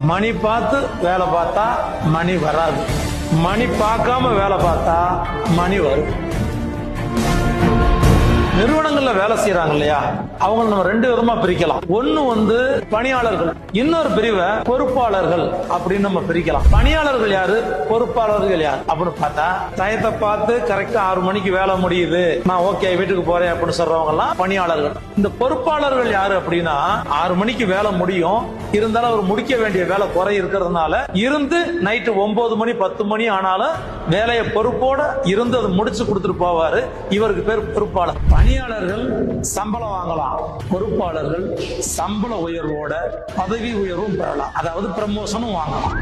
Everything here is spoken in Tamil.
மணி பார்த்து வேலை பார்த்தா மணி வராது, மணி பார்க்காம வேலை பார்த்தா மணி வரும். நிறுவனங்கள்ல வேலை செய்யறாங்க இல்லையா, அவங்க நம்ம ரெண்டு விதமா பிரிக்கலாம். ஒண்ணு பணியாளர்கள், இன்னொரு பிரிவை பொறுப்பாளர்கள் அப்படின்னு நம்ம பிரிக்கலாம். பணியாளர்கள் யாரு, பொறுப்பாளர்கள் யாரு அப்படின்னு பார்த்தா, டயத்தை பார்த்து கரெக்டா 6 மணிக்கு வேலை முடியுது, நான் ஓகே வீட்டுக்கு போறேன் அப்படின்னு சொல்றவங்க எல்லாம் பணியாளர்கள். இந்த பொறுப்பாளர்கள் யாரு அப்படின்னா, 6 மணிக்கு வேலை முடியும், இருந்தாலும் அவர் முடிக்க வேண்டிய வேலை குறை இருக்கிறதுனால இருந்து நைட்டு 9 மணி 10 மணி ஆனாலும் வேலையை பொறுப்போட இருந்து அதை முடிச்சு கொடுத்துட்டு போவாரு. இவருக்கு பேர் பொறுப்பாளர். பணியாளர்கள் சம்பளம் வாங்கலாம், பொறுப்பாளர்கள் சம்பள உயர்வோட பதவி உயர்வும் பெறலாம், அதாவது ப்ரமோஷனும் வாங்கலாம்.